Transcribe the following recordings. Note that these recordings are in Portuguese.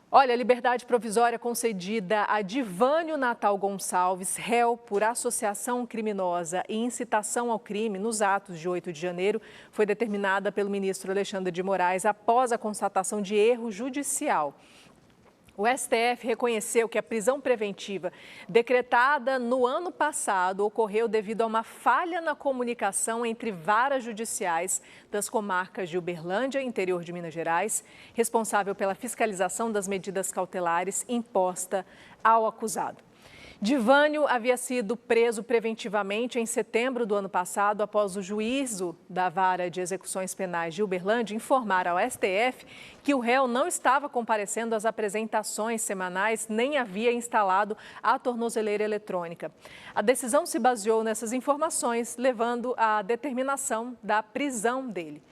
Olha, a liberdade provisória concedida a Divânio Natal Gonçalves, réu por associação criminosa e incitação ao crime nos atos de 8 de janeiro, foi determinada pelo ministro Alexandre de Moraes após a constatação de erro judicial. O STF reconheceu que a prisão preventiva decretada no ano passado ocorreu devido a uma falha na comunicação entre varas judiciais das comarcas de Uberlândia, interior de Minas Gerais, responsável pela fiscalização das medidas cautelares imposta ao acusado. Divânio havia sido preso preventivamente em setembro do ano passado, após o juízo da Vara de Execuções Penais de Uberlândia informar ao STF que o réu não estava comparecendo às apresentações semanais nem havia instalado a tornozeleira eletrônica. A decisão se baseou nessas informações, levando à determinação da prisão dele.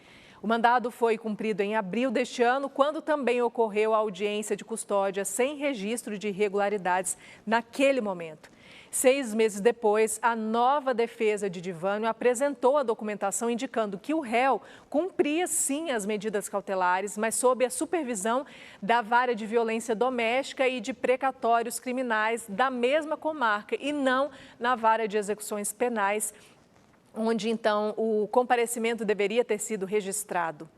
O mandado foi cumprido em abril deste ano, quando também ocorreu a audiência de custódia sem registro de irregularidades naquele momento. 6 meses depois, a nova defesa de Divânio apresentou a documentação indicando que o réu cumpria sim as medidas cautelares, mas sob a supervisão da Vara de Violência Doméstica e de Precatórios Criminais da mesma comarca e não na Vara de Execuções Penais, onde, então, o comparecimento deveria ter sido registrado.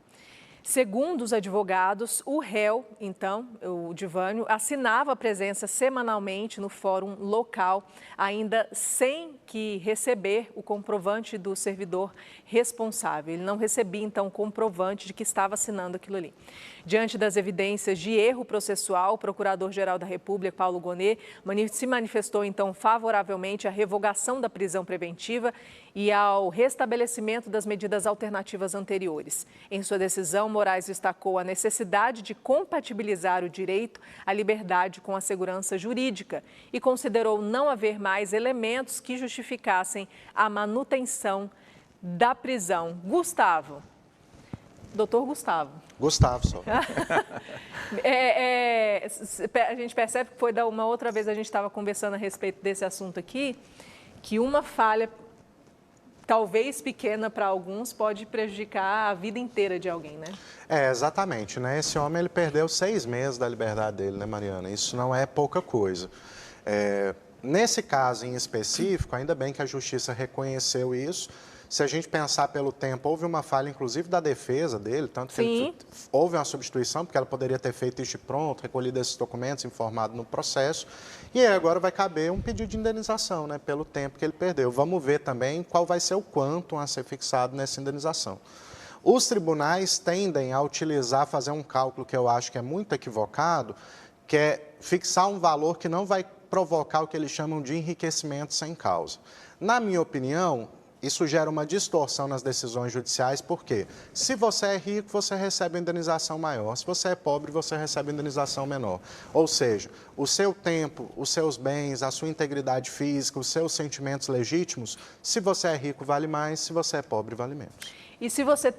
Segundo os advogados, o réu, então, o Divânio, assinava a presença semanalmente no fórum local, ainda sem que receber o comprovante do servidor responsável. Ele não recebia, então, o comprovante de que estava assinando aquilo ali. Diante das evidências de erro processual, o Procurador-Geral da República, Paulo Gonet, se manifestou, então, favoravelmente à revogação da prisão preventiva e ao restabelecimento das medidas alternativas anteriores. Em sua decisão, Moraes destacou a necessidade de compatibilizar o direito à liberdade com a segurança jurídica e considerou não haver mais elementos que justificassem a manutenção da prisão. Gustavo. Doutor Gustavo. Gustavo, só. A gente percebe que foi da uma outra vez a gente estava conversando a respeito desse assunto aqui, que uma falha, talvez pequena para alguns, pode prejudicar a vida inteira de alguém, né? Exatamente, né? Esse homem, ele perdeu 6 meses da liberdade dele, né, Mariana? Isso não é pouca coisa. Nesse caso em específico, ainda bem que a Justiça reconheceu isso. Se a gente pensar pelo tempo, houve uma falha, inclusive, da defesa dele, tanto que houve uma substituição, porque ela poderia ter feito isso de pronto, recolhido esses documentos, informado no processo. E aí agora vai caber um pedido de indenização, né, pelo tempo que ele perdeu. Vamos ver também qual vai ser o quantum a ser fixado nessa indenização. Os tribunais tendem a fazer um cálculo que eu acho que é muito equivocado, que é fixar um valor que não vai provocar o que eles chamam de enriquecimento sem causa. Na minha opinião, isso gera uma distorção nas decisões judiciais, porque se você é rico, você recebe indenização maior. Se você é pobre, você recebe indenização menor. Ou seja, o seu tempo, os seus bens, a sua integridade física, os seus sentimentos legítimos, se você é rico, vale mais, se você é pobre, vale menos. E se você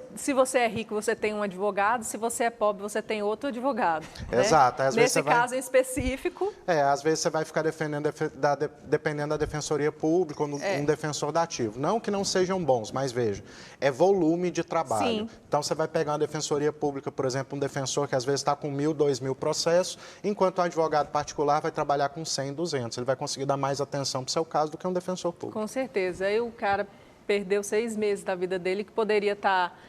é rico, você tem um advogado, se você é pobre, você tem outro advogado. Exato. Né? Nesse caso em específico... às vezes você vai ficar dependendo da defensoria pública ou um defensor dativo. Não que não sejam bons, mas veja, é volume de trabalho. Sim. Então você vai pegar uma defensoria pública, por exemplo, um defensor que às vezes está com 1.000, 2.000 processos, enquanto um advogado particular vai trabalhar com 100, 200. Ele vai conseguir dar mais atenção para o seu caso do que um defensor público. Com certeza. Aí o cara perdeu 6 meses da vida dele, que poderia estar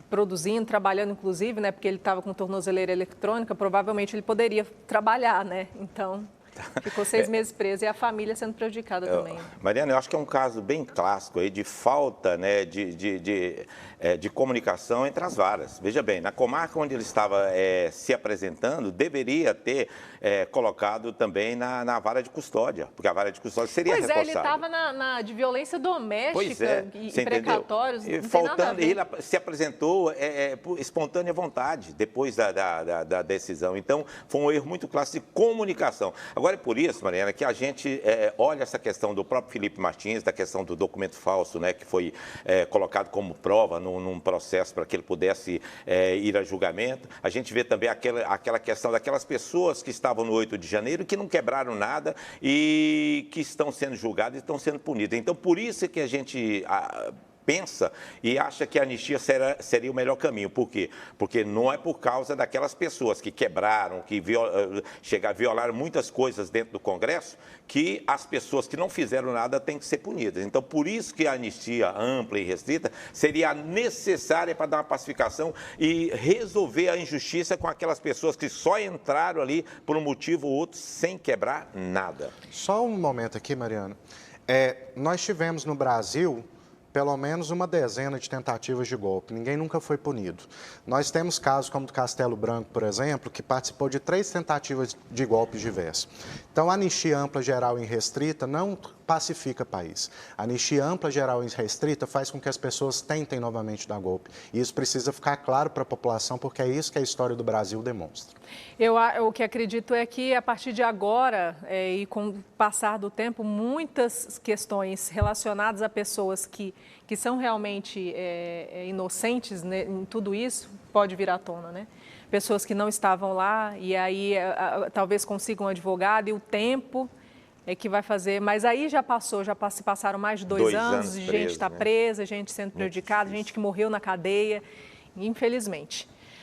produzindo, trabalhando, inclusive, né? Porque ele estava com tornozeleira eletrônica, provavelmente ele poderia trabalhar, né? Então, ficou 6 meses preso e a família sendo prejudicada também. Mariana, eu acho que é um caso bem clássico aí de falta, né, de comunicação entre as varas. Veja bem, na comarca onde ele estava se apresentando, deveria ter colocado também na vara de custódia, porque a vara de custódia seria responsável. Pois ele estava de violência doméstica e precatórios, e não tem nada a ver. Ele se apresentou por espontânea vontade, depois da decisão. Então, foi um erro muito clássico de comunicação. Agora, é por isso, Mariana, que a gente olha essa questão do próprio Felipe Martins, da questão do documento falso, né, que foi colocado como prova num processo para que ele pudesse ir a julgamento. A gente vê também aquela questão daquelas pessoas que estavam no 8 de janeiro, que não quebraram nada e que estão sendo julgadas e estão sendo punidas. Então, por isso que a gente pensa e acha que a anistia seria o melhor caminho. Por quê? Porque não é por causa daquelas pessoas que quebraram, que violaram muitas coisas dentro do Congresso, que as pessoas que não fizeram nada têm que ser punidas. Então, por isso que a anistia ampla e restrita seria necessária para dar uma pacificação e resolver a injustiça com aquelas pessoas que só entraram ali por um motivo ou outro sem quebrar nada. Só um momento aqui, Mariana. Nós tivemos no Brasil pelo menos uma dezena de tentativas de golpe. Ninguém nunca foi punido. Nós temos casos como o do Castelo Branco, por exemplo, que participou de 3 tentativas de golpes diversos. Então, a anistia ampla, geral e restrita não pacifica o país. A anistia ampla, geral e restrita faz com que as pessoas tentem novamente dar golpe. E isso precisa ficar claro para a população, porque é isso que a história do Brasil demonstra. O que acredito é que, a partir de agora, e com o passar do tempo, muitas questões relacionadas a pessoas que são realmente inocentes, né, em tudo isso, pode vir à tona, né? Pessoas que não estavam lá e aí talvez consigam um advogado e o tempo é que vai fazer, mas aí já se passaram mais de 2 anos, gente está presa, gente sendo prejudicada, gente que morreu na cadeia, infelizmente.